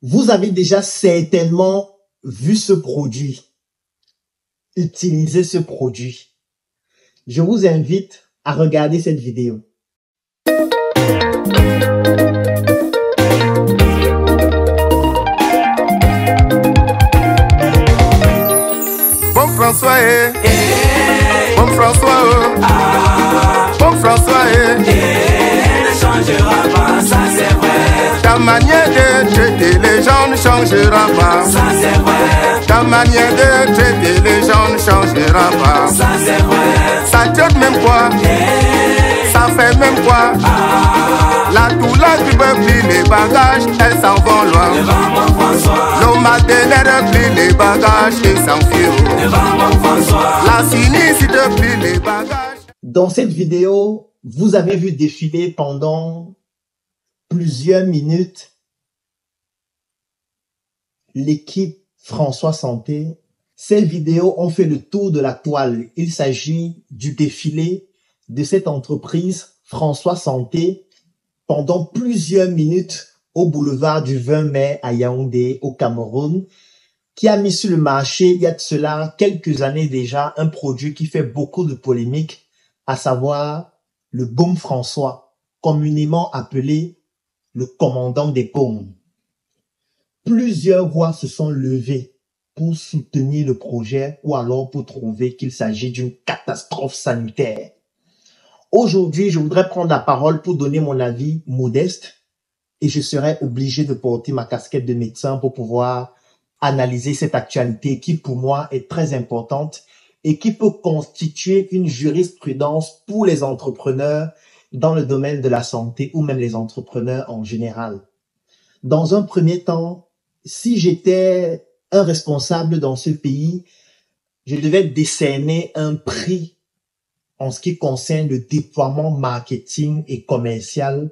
Vous avez déjà certainement vu ce produit, utilisé ce produit. Je vous invite à regarder cette vidéo. Bon François, bon François, bon François, ne changera pas, ça c'est vrai. Ta manière de traiter les gens ne changera pas, Ça c'est vrai. ta manière de traiter les gens ne changera pas. Ça c'est vrai. Ça traite même quoi, ça fait même quoi. La douleur qui veut plier les bagages, elles s'en vont loin. Devant mon François, L'homme a plie les bagages et s'enfuit. devant mon François, La cynicité plie les bagages. Dans cette vidéo, vous avez vu défiler pendant plusieurs minutes l'équipe François Santé. Ces vidéos ont fait le tour de la toile. Il s'agit du défilé de cette entreprise François Santé pendant plusieurs minutes au boulevard du 20 mai à Yaoundé, au Cameroun, qui a mis sur le marché il y a de cela quelques années déjà un produit qui fait beaucoup de polémiques, à savoir le baume François, communément appelé le commandant des paumes. Plusieurs voix se sont levées pour soutenir le projet ou alors pour trouver qu'il s'agit d'une catastrophe sanitaire. Aujourd'hui, je voudrais prendre la parole pour donner mon avis modeste et je serai obligé de porter ma casquette de médecin pour pouvoir analyser cette actualité qui pour moi est très importante et qui peut constituer une jurisprudence pour les entrepreneurs dans le domaine de la santé ou même les entrepreneurs en général. Dans un premier temps, si j'étais un responsable dans ce pays, je devais décerner un prix en ce qui concerne le déploiement marketing et commercial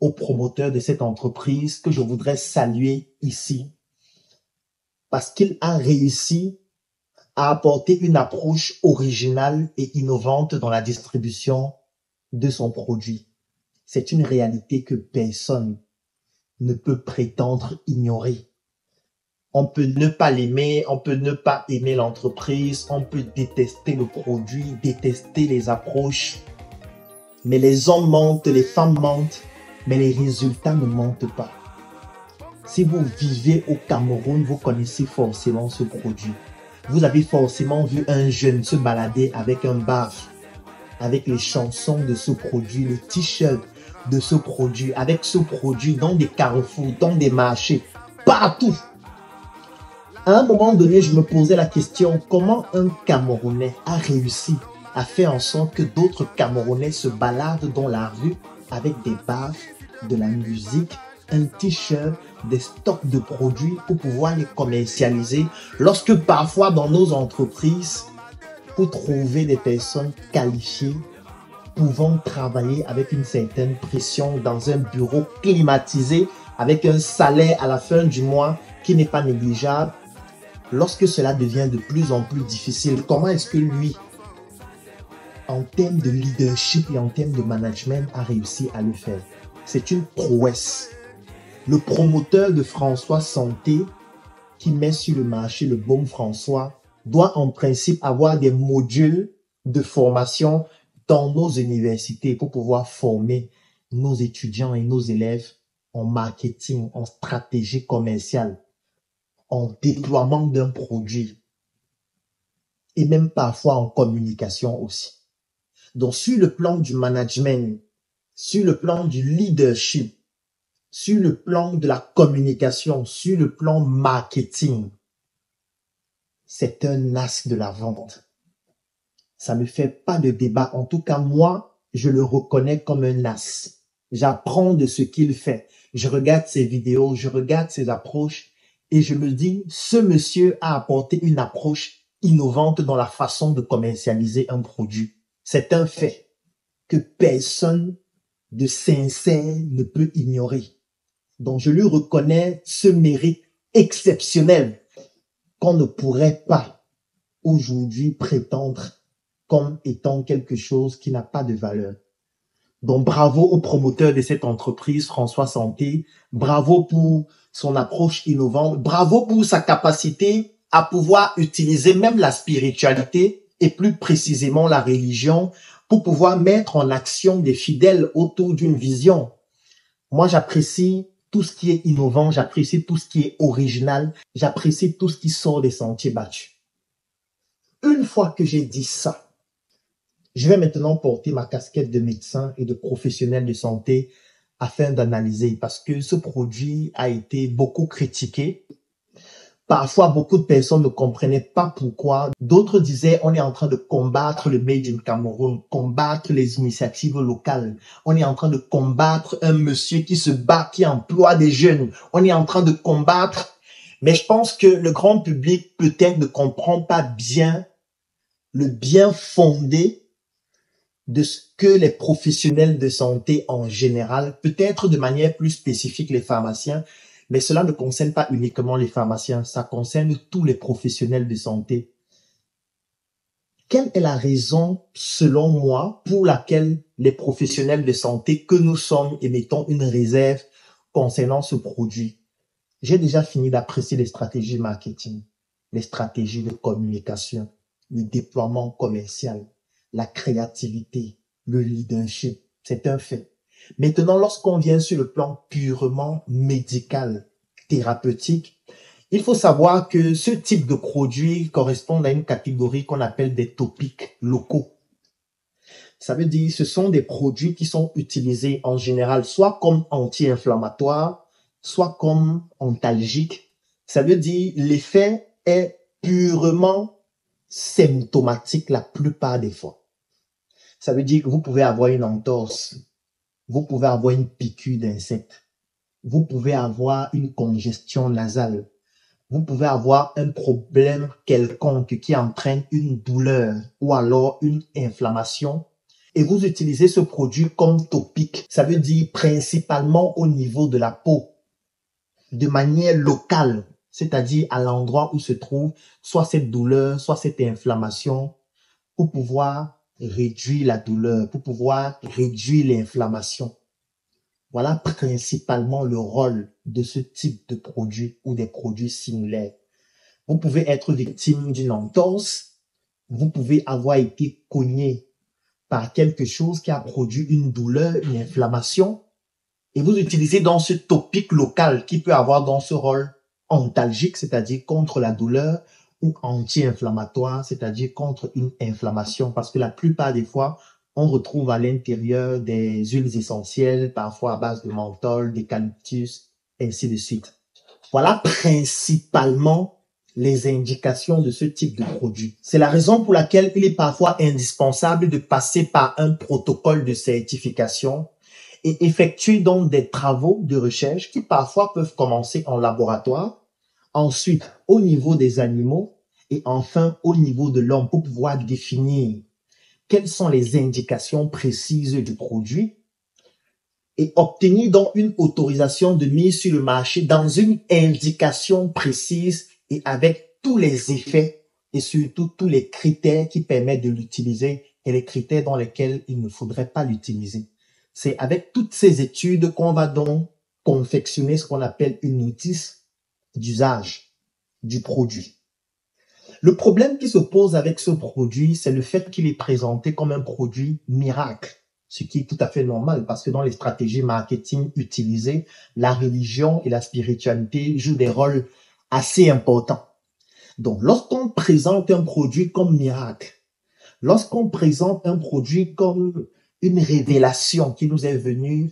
aux promoteurs de cette entreprise que je voudrais saluer ici. Parce qu'il a réussi à apporter une approche originale et innovante dans la distribution de son produit. C'est une réalité que personne ne peut prétendre ignorer. On peut ne pas l'aimer, on peut ne pas aimer l'entreprise, on peut détester le produit, détester les approches. Mais les hommes mentent, les femmes mentent, mais les résultats ne mentent pas. Si vous vivez au Cameroun, vous connaissez forcément ce produit. Vous avez forcément vu un jeune se balader avec un baf, avec les chansons de ce produit, le t-shirt de ce produit, avec ce produit dans des carrefours, dans des marchés, partout. À un moment donné, je me posais la question, comment un Camerounais a réussi à faire en sorte que d'autres Camerounais se baladent dans la rue avec des baffes, de la musique, un t-shirt, des stocks de produits pour pouvoir les commercialiser, lorsque parfois dans nos entreprises, pour trouver des personnes qualifiées, pouvant travailler avec une certaine pression dans un bureau climatisé, avec un salaire à la fin du mois qui n'est pas négligeable, lorsque cela devient de plus en plus difficile, comment est-ce que lui, en termes de leadership et en termes de management, a réussi à le faire? C'est une prouesse. Le promoteur de François Santé, qui met sur le marché le baume François, doit en principe avoir des modules de formation dans nos universités pour pouvoir former nos étudiants et nos élèves en marketing, en stratégie commerciale, en déploiement d'un produit et même parfois en communication aussi. Donc sur le plan du management, sur le plan du leadership, sur le plan de la communication, sur le plan marketing, c'est un as de la vente. Ça ne fait pas de débat. En tout cas, moi, je le reconnais comme un as. J'apprends de ce qu'il fait. Je regarde ses vidéos, je regarde ses approches et je me dis, ce monsieur a apporté une approche innovante dans la façon de commercialiser un produit. C'est un fait que personne de sincère ne peut ignorer. Donc, je lui reconnais ce mérite exceptionnel qu'on ne pourrait pas aujourd'hui prétendre comme étant quelque chose qui n'a pas de valeur. Donc, bravo au promoteur de cette entreprise, François Santé. Bravo pour son approche innovante. Bravo pour sa capacité à pouvoir utiliser même la spiritualité et plus précisément la religion pour pouvoir mettre en action des fidèles autour d'une vision. Moi, j'apprécie tout ce qui est innovant, j'apprécie tout ce qui est original, j'apprécie tout ce qui sort des sentiers battus. Une fois que j'ai dit ça, je vais maintenant porter ma casquette de médecin et de professionnel de santé afin d'analyser parce que ce produit a été beaucoup critiqué. Parfois, beaucoup de personnes ne comprenaient pas pourquoi. D'autres disaient, on est en train de combattre le Made in Cameroun, combattre les initiatives locales. On est en train de combattre un monsieur qui se bat, qui emploie des jeunes. On est en train de combattre. Mais je pense que le grand public peut-être ne comprend pas bien le bien fondé de ce que les professionnels de santé en général, peut-être de manière plus spécifique les pharmaciens, mais cela ne concerne pas uniquement les pharmaciens, ça concerne tous les professionnels de santé. Quelle est la raison, selon moi, pour laquelle les professionnels de santé que nous sommes émettons une réserve concernant ce produit? J'ai déjà fini d'apprécier les stratégies marketing, les stratégies de communication, le déploiement commercial, la créativité, le leadership. C'est un fait. Maintenant, lorsqu'on vient sur le plan purement médical, thérapeutique, il faut savoir que ce type de produit correspond à une catégorie qu'on appelle des topiques locaux. Ça veut dire ce sont des produits qui sont utilisés en général soit comme anti-inflammatoires, soit comme antalgiques. Ça veut dire l'effet est purement symptomatique la plupart des fois. Ça veut dire que vous pouvez avoir une entorse, vous pouvez avoir une piqûre d'insecte, vous pouvez avoir une congestion nasale, vous pouvez avoir un problème quelconque qui entraîne une douleur ou alors une inflammation et vous utilisez ce produit comme topique. Ça veut dire principalement au niveau de la peau, de manière locale, c'est-à-dire à l'endroit où se trouve soit cette douleur, soit cette inflammation, pour pouvoir réduire la douleur, pour pouvoir réduire l'inflammation. Voilà principalement le rôle de ce type de produit ou des produits similaires. Vous pouvez être victime d'une entorse, vous pouvez avoir été cogné par quelque chose qui a produit une douleur, une inflammation, et vous utilisez dans ce topique local qui peut avoir dans ce rôle antalgique, c'est-à-dire contre la douleur, ou anti-inflammatoire, c'est-à-dire contre une inflammation, parce que la plupart des fois, on retrouve à l'intérieur des huiles essentielles, parfois à base de menthol, d'eucalyptus, ainsi de suite. Voilà principalement les indications de ce type de produit. C'est la raison pour laquelle il est parfois indispensable de passer par un protocole de certification et effectuer donc des travaux de recherche qui parfois peuvent commencer en laboratoire, ensuite au niveau des animaux et enfin au niveau de l'homme pour pouvoir définir quelles sont les indications précises du produit et obtenir donc une autorisation de mise sur le marché dans une indication précise et avec tous les effets et surtout tous les critères qui permettent de l'utiliser et les critères dans lesquels il ne faudrait pas l'utiliser. C'est avec toutes ces études qu'on va donc confectionner ce qu'on appelle une notice d'usage du produit. Le problème qui se pose avec ce produit, c'est le fait qu'il est présenté comme un produit miracle, ce qui est tout à fait normal parce que dans les stratégies marketing utilisées, la religion et la spiritualité jouent des rôles assez importants. Donc, lorsqu'on présente un produit comme miracle, lorsqu'on présente un produit comme une révélation qui nous est venue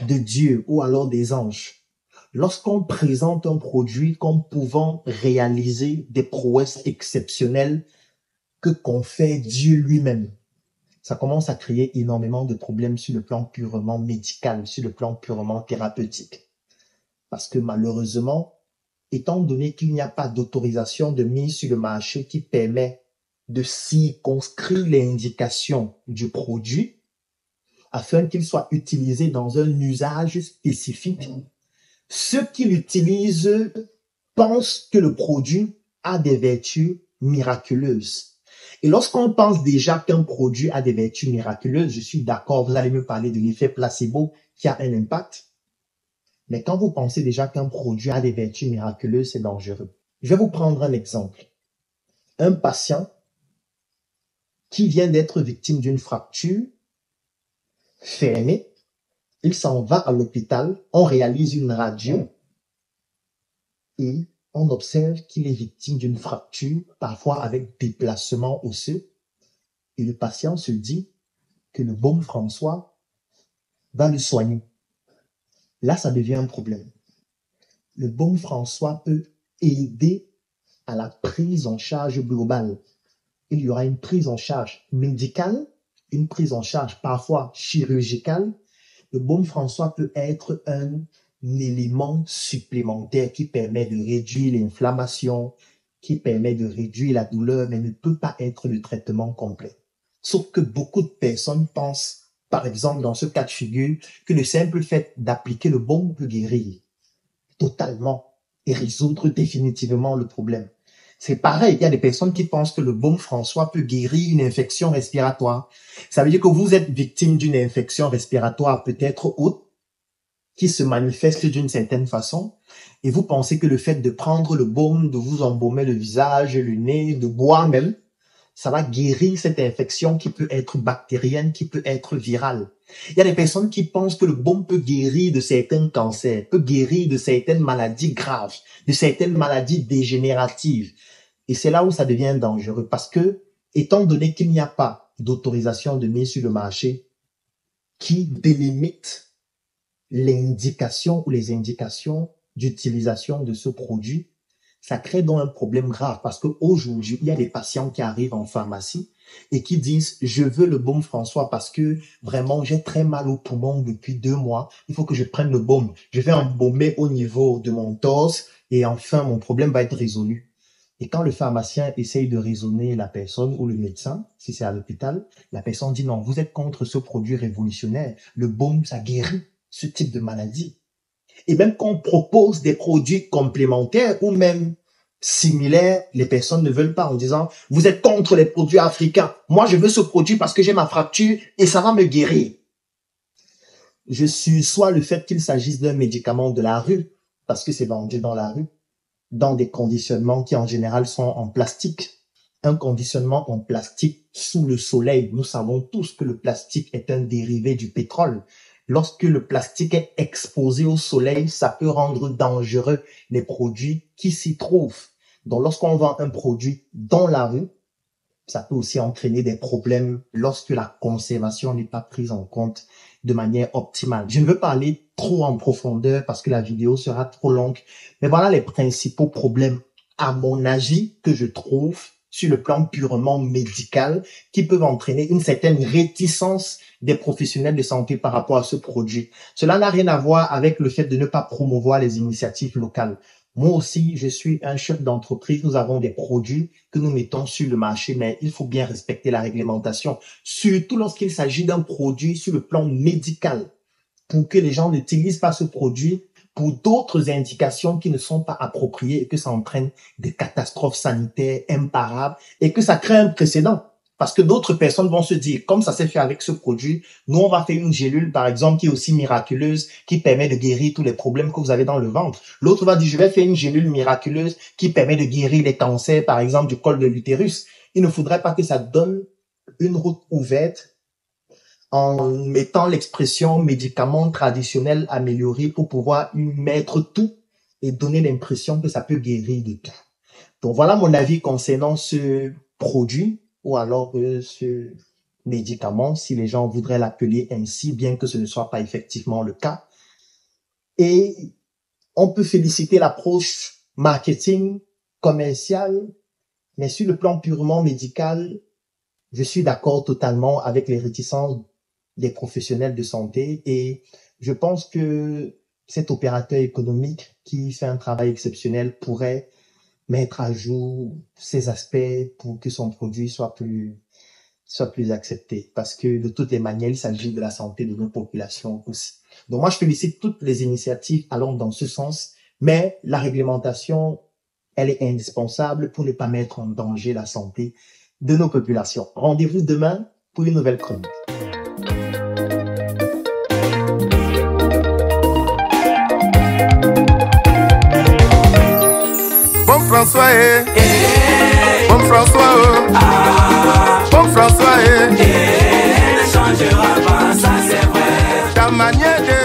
de Dieu ou alors des anges, lorsqu'on présente un produit comme pouvant réaliser des prouesses exceptionnelles que confère Dieu lui-même, ça commence à créer énormément de problèmes sur le plan purement médical, sur le plan purement thérapeutique. Parce que malheureusement, étant donné qu'il n'y a pas d'autorisation de mise sur le marché qui permet de circonscrire l'indication du produit afin qu'il soit utilisé dans un usage spécifique, ceux qui l'utilisent pensent que le produit a des vertus miraculeuses. Et lorsqu'on pense déjà qu'un produit a des vertus miraculeuses, je suis d'accord, vous allez me parler de l'effet placebo qui a un impact. Mais quand vous pensez déjà qu'un produit a des vertus miraculeuses, c'est dangereux. Je vais vous prendre un exemple. Un patient qui vient d'être victime d'une fracture fermée, il s'en va à l'hôpital, on réalise une radio et on observe qu'il est victime d'une fracture, parfois avec déplacement osseux. Et le patient se dit que le baume François va le soigner. Là, ça devient un problème. Le baume François peut aider à la prise en charge globale. Il y aura une prise en charge médicale, une prise en charge parfois chirurgicale. Le baume François peut être un élément supplémentaire qui permet de réduire l'inflammation, qui permet de réduire la douleur, mais ne peut pas être le traitement complet. Sauf que beaucoup de personnes pensent, par exemple dans ce cas de figure, que le simple fait d'appliquer le baume peut guérir totalement et résoudre définitivement le problème. C'est pareil, il y a des personnes qui pensent que le baume François peut guérir une infection respiratoire. Ça veut dire que vous êtes victime d'une infection respiratoire peut-être haute, qui se manifeste d'une certaine façon, et vous pensez que le fait de prendre le baume, de vous embaumer le visage, le nez, de boire même, ça va guérir cette infection qui peut être bactérienne, qui peut être virale. Il y a des personnes qui pensent que le baume peut guérir de certains cancers, peut guérir de certaines maladies graves, de certaines maladies dégénératives. Et c'est là où ça devient dangereux parce que, étant donné qu'il n'y a pas d'autorisation de mise sur le marché qui délimite l'indication ou les indications d'utilisation de ce produit, ça crée donc un problème grave parce qu'aujourd'hui, il y a des patients qui arrivent en pharmacie et qui disent « Je veux le baume François parce que vraiment j'ai très mal au poumon depuis 2 mois. Il faut que je prenne le baume. Je vais embaumer au niveau de mon torse et enfin mon problème va être résolu. » Et quand le pharmacien essaye de raisonner la personne ou le médecin, si c'est à l'hôpital, la personne dit « Non, vous êtes contre ce produit révolutionnaire. Le baume, ça guérit ce type de maladie. » Et même quand on propose des produits complémentaires ou même similaires, les personnes ne veulent pas en disant « Vous êtes contre les produits africains. Moi, je veux ce produit parce que j'ai ma fracture et ça va me guérir. » Je suis soit le fait qu'il s'agisse d'un médicament de la rue, parce que c'est vendu dans la rue, dans des conditionnements qui en général sont en plastique. Un conditionnement en plastique sous le soleil. Nous savons tous que le plastique est un dérivé du pétrole. Lorsque le plastique est exposé au soleil, ça peut rendre dangereux les produits qui s'y trouvent. Donc, lorsqu'on vend un produit dans la rue, ça peut aussi entraîner des problèmes lorsque la conservation n'est pas prise en compte de manière optimale. Je ne veux pas aller trop en profondeur parce que la vidéo sera trop longue, mais voilà les principaux problèmes, à mon avis, que je trouve sur le plan purement médical, qui peuvent entraîner une certaine réticence des professionnels de santé par rapport à ce produit. Cela n'a rien à voir avec le fait de ne pas promouvoir les initiatives locales. Moi aussi, je suis un chef d'entreprise. Nous avons des produits que nous mettons sur le marché, mais il faut bien respecter la réglementation, surtout lorsqu'il s'agit d'un produit sur le plan médical, pour que les gens n'utilisent pas ce produit pour d'autres indications qui ne sont pas appropriées et que ça entraîne des catastrophes sanitaires imparables et que ça crée un précédent. Parce que d'autres personnes vont se dire, comme ça s'est fait avec ce produit, nous on va faire une gélule par exemple qui est aussi miraculeuse, qui permet de guérir tous les problèmes que vous avez dans le ventre. L'autre va dire, je vais faire une gélule miraculeuse qui permet de guérir les cancers par exemple du col de l'utérus. Il ne faudrait pas que ça donne une route ouverte en mettant l'expression médicament traditionnel amélioré pour pouvoir y mettre tout et donner l'impression que ça peut guérir de tout. Donc voilà mon avis concernant ce produit ou alors ce médicament, si les gens voudraient l'appeler ainsi, bien que ce ne soit pas effectivement le cas. Et on peut féliciter l'approche marketing, commerciale, mais sur le plan purement médical, je suis d'accord totalement avec les réticences des professionnels de santé et je pense que cet opérateur économique qui fait un travail exceptionnel pourrait mettre à jour ces aspects pour que son produit soit plus accepté. Parce que de toutes les manières, il s'agit de la santé de nos populations aussi. Donc moi, je félicite toutes les initiatives allant dans ce sens, mais la réglementation, elle est indispensable pour ne pas mettre en danger la santé de nos populations. Rendez-vous demain pour une nouvelle chronique. Bon François, bon François, bon François, ne changera pas, ça c'est vrai. Ta manière de